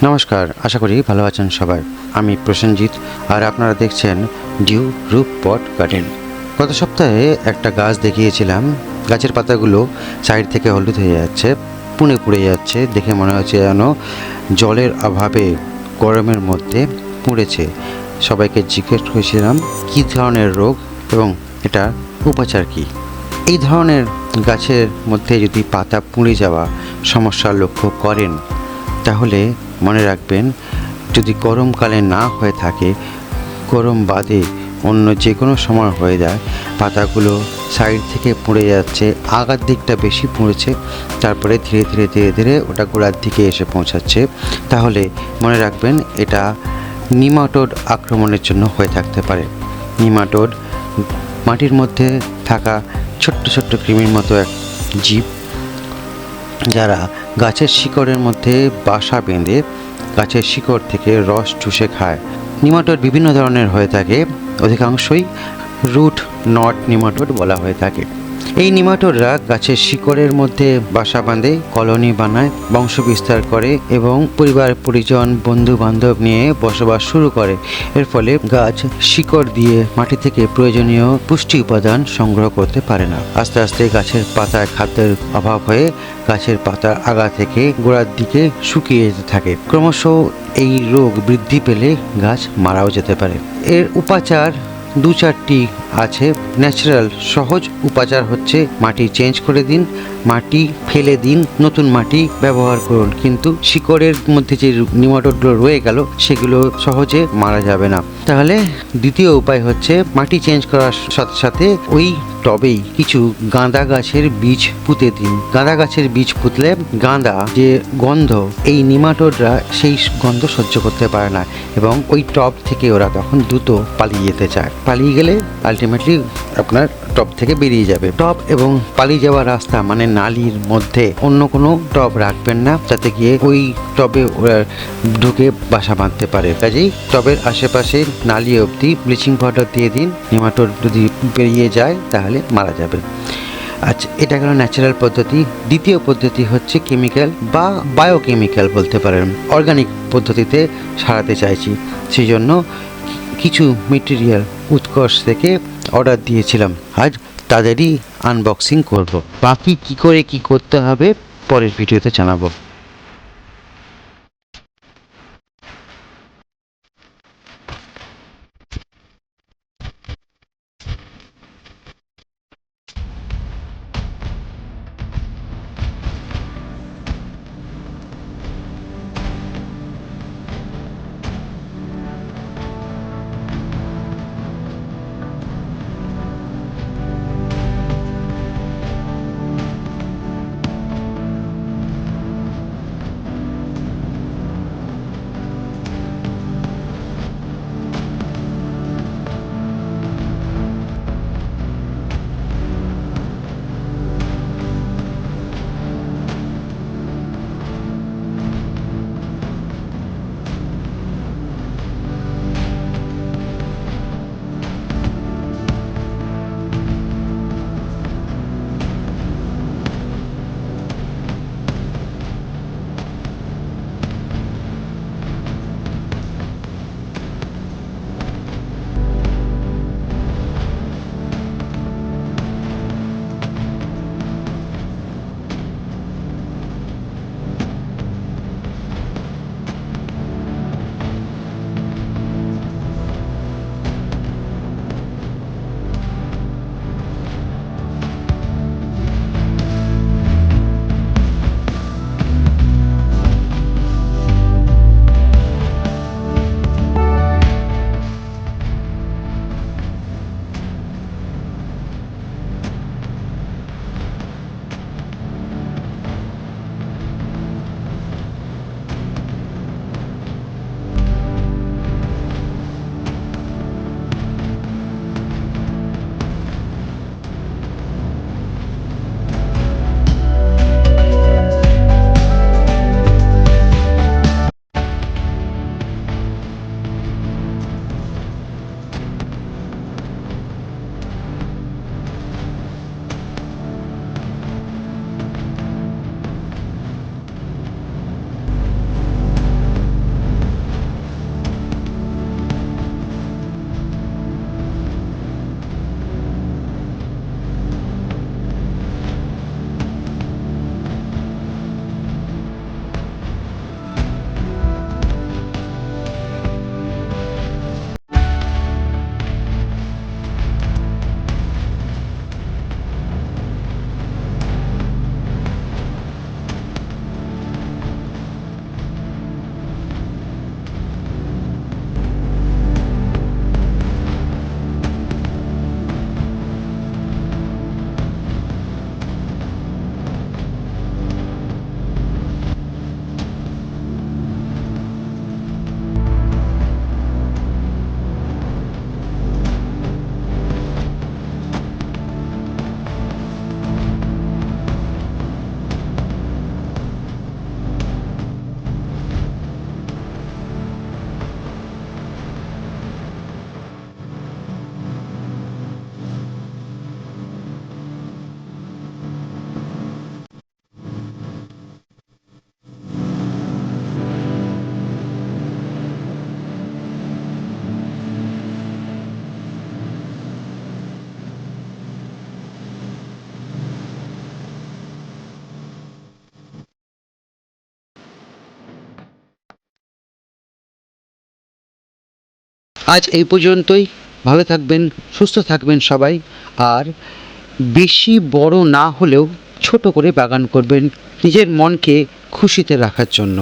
নমস্কার, আশা করি ভালো আছেন সবাই। আমি প্রসেনজিৎ, আর আপনারা দেখছেন ডিউ রুফ পট গার্ডেন। গত সপ্তাহে একটা গাছ দেখিয়েছিলাম, গাছের পাতাগুলো সাইড থেকে হলুদ হয়ে যাচ্ছে, পুড়ে যাচ্ছে। দেখে মনে হচ্ছে যেন জলের অভাবে গরমের মধ্যে পুড়েছে। সবাইকে জিজ্ঞেস করেছিলাম কী ধরনের রোগ এবং এটা উপচার কী। এই ধরনের গাছের মধ্যে যদি পাতা পুড়ে যাওয়া সমস্যা লক্ষ্য করেন, তাহলে মনে রাখবেন, যদি গরমকালে না হয়ে থাকে, গরম বাদে অন্য যে কোনো সময় হয়ে যায়, পাতাগুলো সাইড থেকে পুড়ে যাচ্ছে, আগার দিকটা বেশি পুড়েছে, তারপরে ধীরে ধীরে ওটা গোড়ার দিকে এসে পৌঁছাচ্ছে, তাহলে মনে রাখবেন এটা নিমাটোড আক্রমণের জন্য হয়ে থাকতে পারে। নিমাটোড মাটির মধ্যে থাকা ছোট্ট কৃমির মতো এক জীব, যারা গাছের শিকড়ের মধ্যে বাসা বেঁধে গাছের শিকড় থেকে রস চুষে খায়। নিমাটোড বিভিন্ন ধরনের হয়ে থাকে, অধিকাংশই রুট নট নিমাটোড বলা হয়ে থাকে। এই নিমাটোডরা গাছের শিকড়ের মধ্যে বাসা বাঁধে, কলোনি বানায়, বংশ বিস্তার করে এবং পরিবার পরিজন বন্ধু বান্ধব নিয়ে বসবাস শুরু করে। এর ফলে গাছ শিকড় দিয়ে মাটি থেকে প্রয়োজনীয় পুষ্টি উপাদান সংগ্রহ করতে পারে না। আস্তে আস্তে গাছের পাতায় খাদ্যের অভাব হয়ে গাছের পাতার আগা থেকে গোড়ার দিকে শুকিয়ে যেতে থাকে। ক্রমশ এই রোগ বৃদ্ধি পেলে গাছ মারাও যেতে পারে। এর উপাচার দু চারটি আছে। ন্যাচারাল সহজ উপাচার হচ্ছে মাটি চেঞ্জ করে দিন, মাটি ফেলে দিন, নতুন মাটি ব্যবহার করুন, কিন্তু শিকড়ের মধ্যে যে নিমাটোডগুলো রয়ে গেল সেগুলো সহজে মারা যাবে না। তাহলে দ্বিতীয় উপায় হচ্ছে মাটি চেঞ্জ করার সাথে সাথে ওই টবেই কিছু গাঁদা গাছের বীজ পুঁতে দিন। গাঁদা গাছের বীজ পুঁতলে গাঁদা যে গন্ধ, এই নিমাটোডরা সেই গন্ধ সহ্য করতে পারে না এবং ওই টব থেকে ওরা তখন দ্রুত পালিয়ে যেতে চায়। পালিয়ে গেলে আলটিমেটলি আপনার টব থেকে বেরিয়ে যাবে। টব এবং পালিয়ে যাওয়ার রাস্তা মানে নালির মধ্যে অন্য কোনো টব রাখবেন না, যাতে গিয়ে ওই টবে ওরা ঢুকে বাসা বাঁধতে পারে। কাজেই টবের আশেপাশে নালি অবধি ব্লিচিং পাউডার দিয়ে দিন। নিমাটোড যদি বেরিয়ে যায় তাহলে মারা যাবে। আচ্ছা, এটা গেল ন্যাচারাল পদ্ধতি। দ্বিতীয় পদ্ধতি হচ্ছে কেমিক্যাল বা বায়োকেমিক্যাল বলতে পারেন। অর্গানিক পদ্ধতিতে সারাতে চাইছি, সেই জন্য কিছু মেটেরিয়াল উৎকর্ষ থেকে অর্ডার দিয়েছিলাম, আজ তাদেরই আনবক্সিং করব। বাকি কি করে কি করতে হবে পরের ভিডিওতে জানাবো। আজ এই পর্যন্তই। ভালো থাকবেন, সুস্থ থাকবেন সবাই। আর বেশি বড় না হলেও ছোট করে বাগান করবেন নিজের মনকে খুশিতে রাখার জন্য।